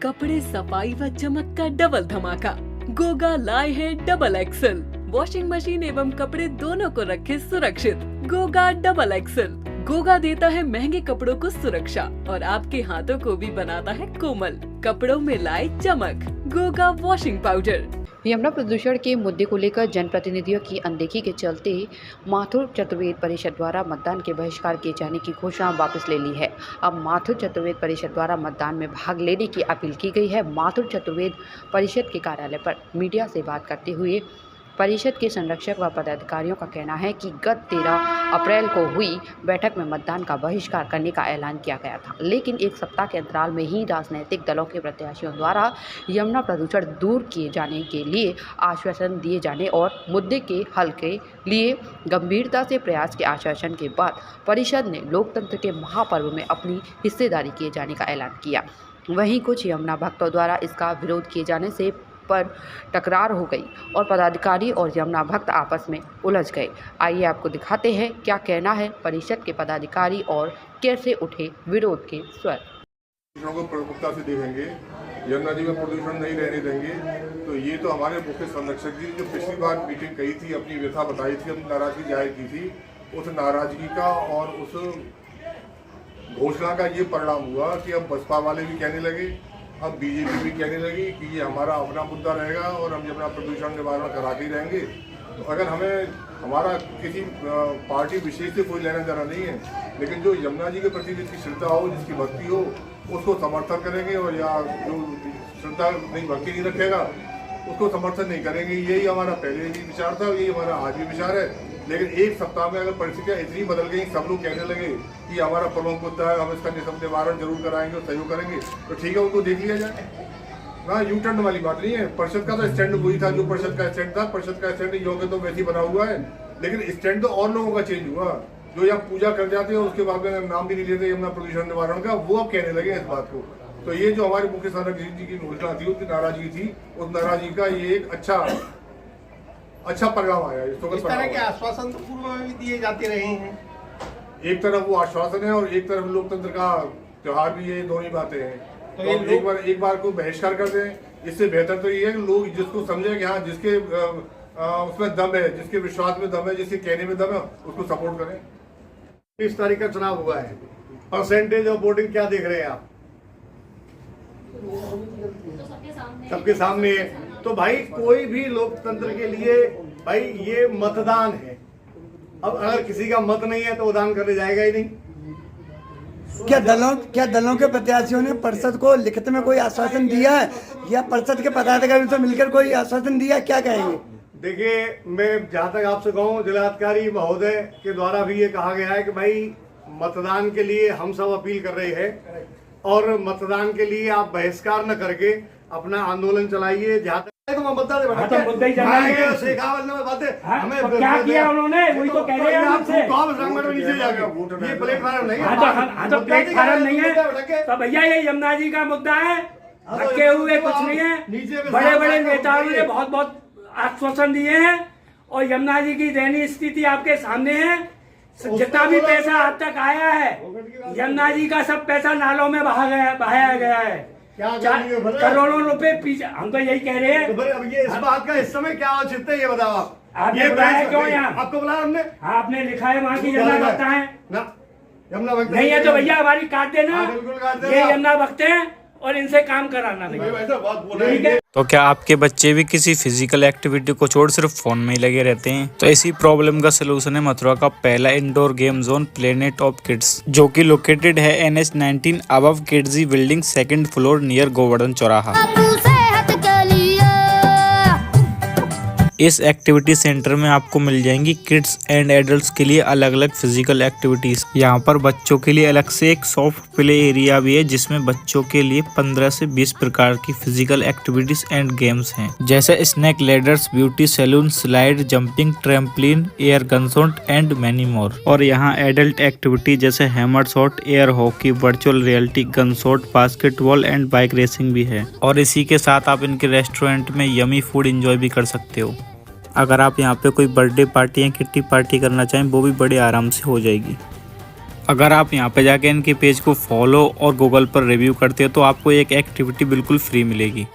कपड़े सफाई व चमक का डबल धमाका। गोगा लाए है डबल एक्सल। वॉशिंग मशीन एवं कपड़े दोनों को रखे सुरक्षित। Goga double axle. गोगा देता है महंगे कपड़ों को सुरक्षा और आपके हाथों को भी बनाता है कोमल। कपड़ों में लाए चमक। Goga washing powder. यमुना प्रदूषण के मुद्दे को लेकर जनप्रतिनिधियों की अनदेखी के चलते माथुर चतुर्वेद परिषद द्वारा मतदान के बहिष्कार किए जाने की घोषणा वापस ले ली है। अब माथुर चतुर्वेद परिषद द्वारा मतदान में भाग लेने की अपील की गई है। माथुर चतुर्वेद परिषद के कार्यालय पर मीडिया से बात करते हुए परिषद के संरक्षक व पदाधिकारियों का कहना है कि गत 13 अप्रैल को हुई बैठक में मतदान का बहिष्कार करने का ऐलान किया गया था, लेकिन एक सप्ताह के अंतराल में ही राजनीतिक दलों के प्रत्याशियों द्वारा यमुना प्रदूषण दूर किए जाने के लिए आश्वासन दिए जाने और मुद्दे के हल के लिए गंभीरता से प्रयास के आश्वासन के बाद परिषद ने लोकतंत्र के महापर्व में अपनी हिस्सेदारी किए जाने का ऐलान किया। वहीं कुछ यमुना भक्तों द्वारा इसका विरोध किए जाने से पर टकरार हो गई और पदाधिकारी और यमुना भक्त आपस में उलझ गए। आइए आपको दिखाते हैं क्या कहना है परिषद के पदाधिकारी और कैसे उठे विरोध के स्वर। को प्रमुखता से देखेंगे, यमुना जी में प्रदूषण नहीं रहने देंगे। तो ये तो हमारे मुख्य संरक्षक जी जो पिछली बार मीटिंग कही थी, अपनी व्यथा बताई थी, अपनी नाराजगी जाहिर की थी, उस नाराजगी का और उस घोषणा का ये परिणाम हुआ कि अब बसपा वाले भी कहने लगे, अब बीजेपी भी कहने लगी कि ये हमारा अपना मुद्दा रहेगा और हम यमुना प्रदूषण निवारण करा के रहेंगे। तो अगर हमें हमारा किसी पार्टी विशेष से कोई लेना देना नहीं है, लेकिन जो यमुना जी के प्रति जिसकी श्रद्धा हो, जिसकी भक्ति हो, उसको समर्थन करेंगे और या जो श्रद्धा नहीं भक्ति नहीं रखेगा उसको समर्थन नहीं करेंगे। यही हमारा पहले भी विचार था, यही हमारा आज भी विचार है। लेकिन एक सप्ताह में अगर परिस्थितियाँ इतनी बदल गई, सब लोग कहने लगे कि हमारा प्रमुख मुद्दा है, हम इसका निवारण जरूर कराएंगे और सहयोग करेंगे, तो ठीक है, उनको देख लिया जाए। हाँ, यू टर्न वाली बात नहीं है। परिषद का तो स्टैंड वही था जो परिषद का स्टैंड था। परिषद का स्टैंड योग्य तो वैसे ही बना हुआ है, लेकिन स्टैंड तो और लोगों का चेंज हुआ। जो यहाँ पूजा कर जाते हैं उसके बाद में नाम भी नहीं लेते यमुना प्रदूषण निवारण का, वो अब कहने लगे इस बात को। तो ये जो हमारे मुख्य संरक्षक जी की घोषणा थी, उसकी नाराजगी थी, उस नाराजगी का ये एक अच्छा परिणाम आया। इस तरह के आश्वासन तो पूर्व में भी दिए जाते रहे हैं। एक तरफ वो आश्वासन है और एक तरफ लोकतंत्र का त्योहार भी, ये दोनों ही बातें हैं। तो एक बार को बहिष्कार कर दें। इससे बेहतर तो ये है कि लोग जिसको समझे कि हाँ, जिसके उसमें दम है, जिसके विश्वास में दम है, जिसके कहने में दम है, उसको सपोर्ट करें। 30 तारीख का चुनाव हुआ है, परसेंटेज ऑफ वोटिंग क्या देख रहे हैं आप? सबके सामने है। तो भाई कोई भी लोकतंत्र के लिए भाई ये मतदान है। अब अगर किसी का मत नहीं है तो वो दान करने जाएगा ही नहीं। क्या दलों के प्रत्याशियों ने परिषद को लिखित में कोई आश्वासन दिया है या परिषद के पदाधिकारियों से मिलकर कोई आश्वासन दिया, क्या कहेंगे? देखिए, मैं जहाँ तक आपसे कहूँ, जिलाधिकारी महोदय के द्वारा भी ये कहा गया है कि भाई मतदान के लिए हम सब अपील कर रहे हैं और मतदान के लिए आप बहिष्कार न करके अपना आंदोलन चलाइए। जहाँ तक मुद्दा हमें क्या किया उन्होंने, वही तो कह रहे हैं हमसे। नीचे जाकर ये प्लेटफार्म नहीं है, तो प्लेटफार्म नहीं है तो भैया ये यमुना जी का मुद्दा है, रखे हुए कुछ नहीं है। बड़े बड़े नेताओं ने बहुत बहुत आश्वासन दिए हैं और यमुना जी की दयनीय स्थिति आपके सामने है। जितना भी पैसा आज तक आया है, यमुना जी का सब पैसा नालों में बहाया गया है। करोड़ों रुपए पीछे, हम तो यही कह रहे हैं। तो अब ये इस बात का इस समय क्या औचित्य है, ये बताओ आप। ये बुलाया क्यों यहाँ? आपको बुलाया हमने? आपने लिखा है वहाँ की यमुना भक्त है ना, यमुना भक्त नहीं है तो भैया हमारी काट देना। ये यमुना भक्त है और इनसे काम कराना नहीं। तो क्या आपके बच्चे भी किसी फिजिकल एक्टिविटी को छोड़ सिर्फ फोन में ही लगे रहते हैं? तो इसी प्रॉब्लम का सलूशन है मथुरा का पहला indoor game zone planet of kids, जो कि लोकेटेड है NH19 above Kidzy building 2nd floor near Govardhan चौराहा। इस एक्टिविटी सेंटर में आपको मिल जाएंगी किड्स एंड एडल्ट्स के लिए अलग अलग फिजिकल एक्टिविटीज। यहाँ पर बच्चों के लिए अलग से एक सॉफ्ट प्ले एरिया भी है, जिसमें बच्चों के लिए 15 से 20 प्रकार की फिजिकल एक्टिविटीज एंड गेम्स हैं, जैसे snake ladders, beauty salon, slide, jumping, trampoline, air gunshot and many more. और यहाँ एडल्ट एक्टिविटी जैसे hammer shot, air hockey, virtual reality, gun shot, basketball and bike racing भी है। और इसी के साथ आप इनके रेस्टोरेंट में यमी फूड एंजॉय भी कर सकते हो। अगर आप यहाँ पे कोई बर्थडे पार्टी या किट्टी पार्टी करना चाहें, वो भी बड़े आराम से हो जाएगी। अगर आप यहाँ पे जाके इनके पेज को फॉलो और गूगल पर रिव्यू करते हो तो आपको एक एक्टिविटी बिल्कुल फ्री मिलेगी।